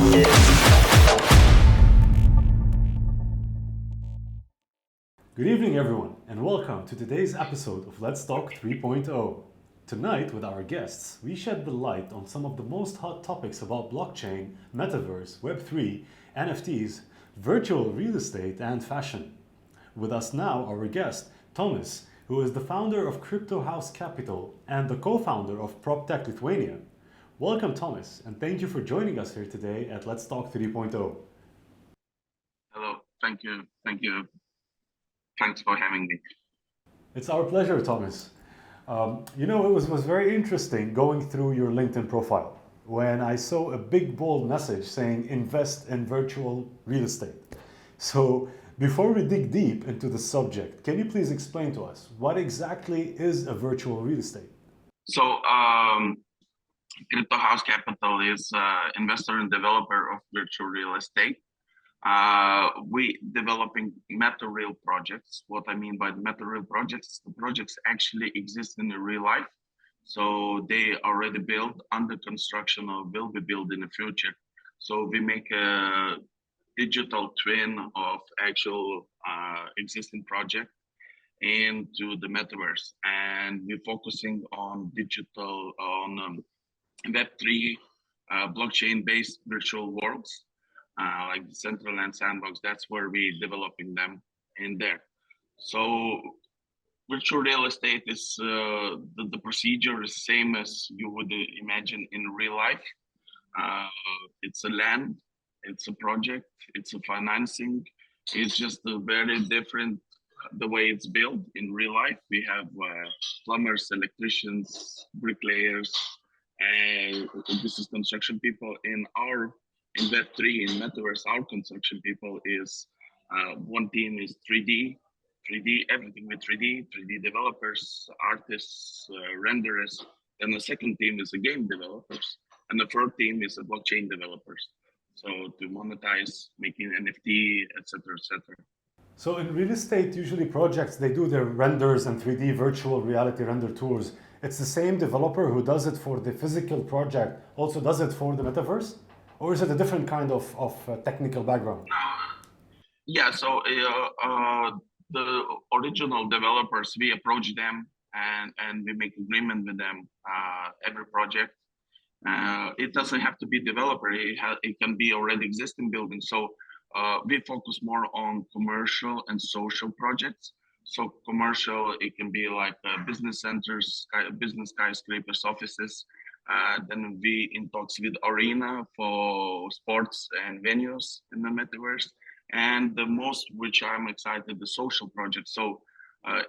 Good evening, everyone, and welcome to today's episode of Let's Talk 3.0. Tonight, with our guests, we shed the light on some of the most hot topics about blockchain, metaverse, Web3, NFTs, virtual real estate, and fashion. With us now, our guest, Tomas, who is the founder of Crypto House Capital and the co-founder of PropTech Lithuania. Welcome, Tomas, and thank you for joining us here today at Let's Talk 3.0. Hello, thank you. Thanks for having me. It's our pleasure, Tomas. It was very interesting going through your LinkedIn profile when I saw a big bold message saying invest in virtual real estate. So before we dig deep into the subject, can you please explain to us what exactly is a virtual real estate? So Crypto House Capital is investor and developer of virtual real estate. We developing meta real projects. What I mean by meta real projects, the projects actually exist in the real life. So they already built, under construction, or will be built in the future. So we make a digital twin of actual existing project into the metaverse, and we're focusing on digital, on Web3, blockchain-based virtual worlds. Like the Centraland Sandbox, that's where we're developing them in there. So virtual real estate is the procedure is same as you would imagine in real life. It's a land, it's a project, it's a financing. It's just a very different the way it's built in real life. We have plumbers, electricians, bricklayers, and this is construction people. In Web3, in Metaverse, our construction people is one team is 3D, everything with 3D developers, artists, renderers. And the second team is the game developers. And the third team is the blockchain developers. So to monetize, making NFT, etc., etc. So in real estate, usually projects, they do their renders and 3D virtual reality render tours. It's the same developer who does it for the physical project, also does it for the metaverse? Or is it a different kind of technical background? Yeah, so the original developers, we approach them and we make agreement with them every project. It doesn't have to be developer, it can be already existing building. So we focus more on commercial and social projects. So commercial, it can be like business centers, business skyscrapers, offices. Then we in talks with Arena for sports and venues in the metaverse. And the most, which I'm excited, the social project. So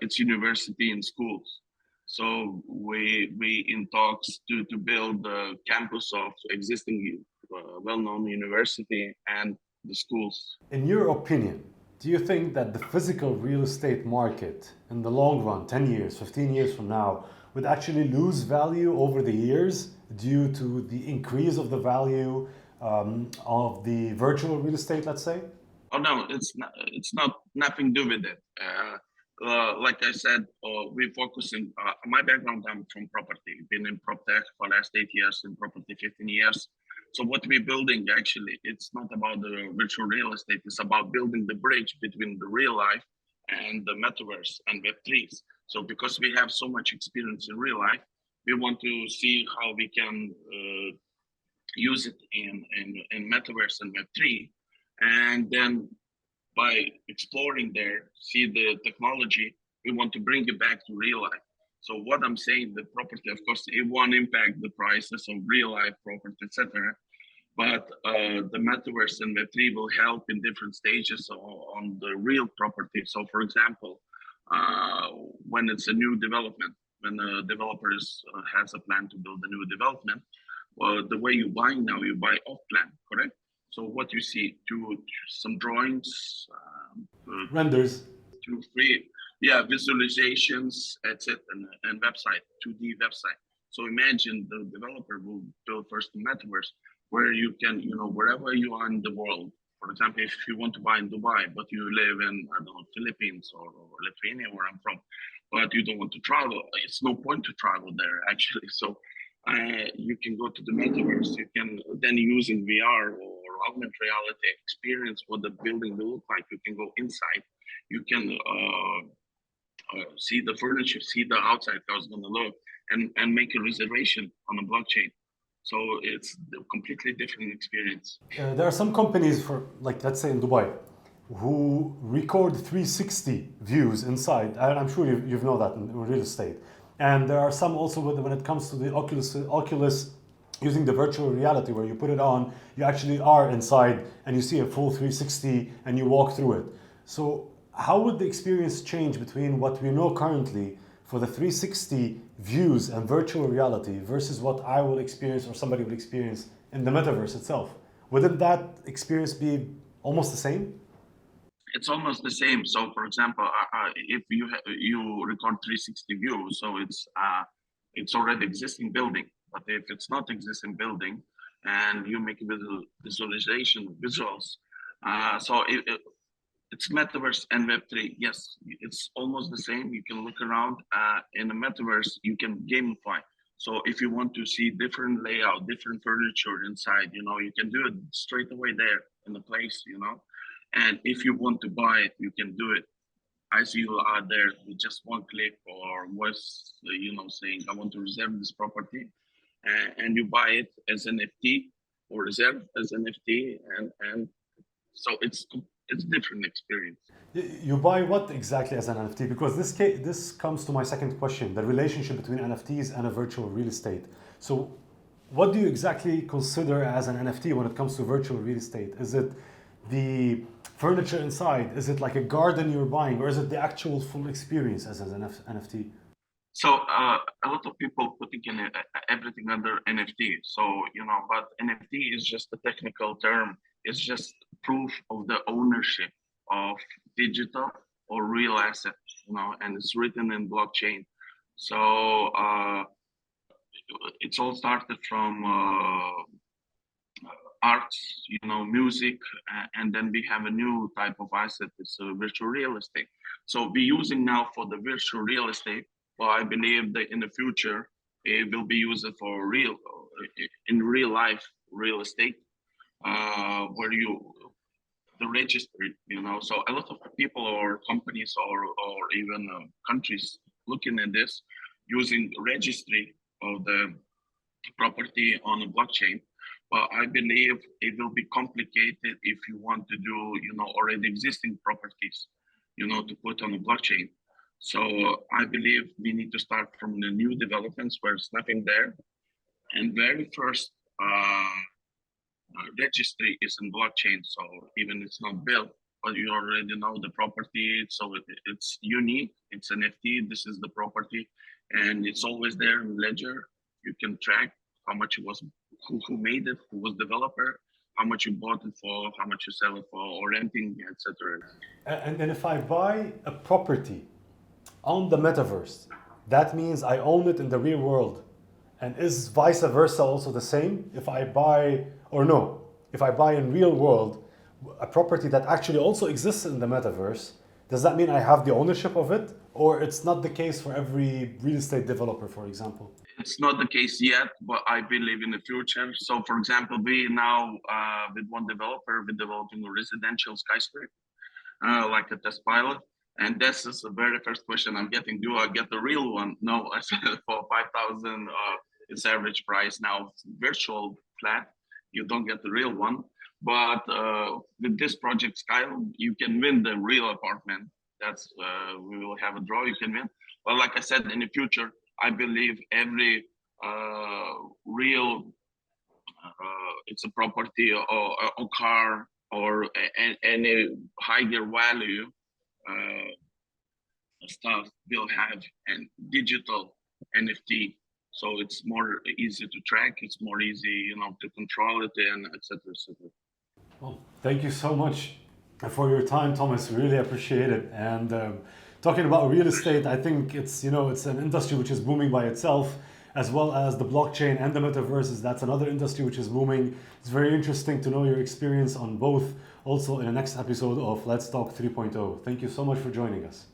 it's university and schools. So we in talks to build the campus of existing well-known university and the schools. In your opinion, do you think that the physical real estate market in the long run, 10 years, 15 years from now, would actually lose value over the years due to the increase of the value of the virtual real estate, let's say? Oh no, it's not nothing to do with it. Like I said, we're focusing. My background, I'm from property. Been in PropTech for the last 8 years, in property 15 years. So what we're building actually, it's not about the virtual real estate. It's about building the bridge between the real life and the metaverse and Web3s. So because we have so much experience in real life, we want to see how we can use it in metaverse and Web3. And then by exploring there, see the technology, we want to bring it back to real life. So what I'm saying, the property, of course, it won't impact the prices of real life property, etc. But the metaverse and Web3 will help in different stages on the real property. So for example, when it's a new development, when the developer has a plan to build a new development, the way you buy now, you buy off plan, correct? So what you see, some drawings, renders, 2, 3, visualizations, etc., and website, 2D website. So imagine the developer will build first the metaverse, where you can, wherever you are in the world. For example, if you want to buy in Dubai, but you live in, I don't know, Philippines or Lithuania, where I'm from, but you don't want to travel, it's no point to travel there, actually. So you can go to the metaverse. You can then using VR or augmented reality experience what the building will look like. You can go inside. You can see the furniture, see the outside how it's going to look, and make a reservation on a blockchain. So it's a completely different experience. There are some companies, for like let's say in Dubai, who record 360 views inside. And I'm sure you know that in real estate. And there are some also when it comes to the Oculus using the virtual reality, where you put it on, you actually are inside and you see a full 360 and you walk through it. So how would the experience change between what we know currently for the 360 views and virtual reality versus what I will experience or somebody will experience in the metaverse itself? Wouldn't that experience be almost the same? It's almost the same. So, for example, if you record 360 views, so it's already existing building. But if it's not existing building, and you make visualization visuals, so it's metaverse and Web3. Yes, it's almost the same. You can look around. In the metaverse, you can gamify. So if you want to see different layout, different furniture inside, you can do it straight away there in the place, And if you want to buy it, you can do it as you are there with just one click or voice, saying, I want to reserve this property. And you buy it as an NFT or reserve as an NFT. And so it's different experience. You buy what exactly as an NFT? Because this comes to my second question, the relationship between NFTs and a virtual real estate. So what do you exactly consider as an NFT when it comes to virtual real estate? Is it the furniture inside? Is it like a garden you're buying, or is it the actual full experience as an NFT? So a lot of people putting in everything under NFT. So, but NFT is just a technical term. It's just proof of the ownership of digital or real asset, and it's written in blockchain. So it's all started from arts, music, and then we have a new type of asset. It's virtual real estate. So we're using now for the virtual real estate. Well, I believe that in the future it will be used for in real life real estate, where the registry, So a lot of people or companies or even countries looking at this using registry of the property on a blockchain. But I believe it will be complicated if you want to do, already existing properties, to put on a blockchain. So I believe we need to start from the new developments where it's nothing there. And very first registry is in blockchain. So even it's not built, but you already know the property. So it's unique. It's an NFT. This is the property. And it's always there in ledger. You can track how much it was, who made it, who was developer, how much you bought it for, how much you sell it for, or renting, etc. And then if I buy a property on the metaverse, that means I own it in the real world. And is vice versa also the same? If I buy in real world a property that actually also exists in the metaverse, does that mean I have the ownership of it? Or it's not the case for every real estate developer, for example? It's not the case yet, but I believe in the future. So for example, we now, with one developer, we're developing a residential skyscraper, like a test pilot. And this is the very first question I'm getting. Do I get the real one? No, I said for 5,000, it's average price now. It's virtual flat. You don't get the real one. But with this project style, you can win the real apartment. That's we will have a draw. You can win. But like I said, in the future, I believe every real it's a property or a car or any higher value stuff will have a digital NFT. So it's more easy to track. It's more easy, to control it and etc. etc. Well, thank you so much for your time, Tomas. We really appreciate it. And talking about real estate, I think it's an industry which is booming by itself, as well as the blockchain and the metaverse. That's another industry which is booming. It's very interesting to know your experience on both. Also in the next episode of Let's Talk 3.0. Thank you so much for joining us.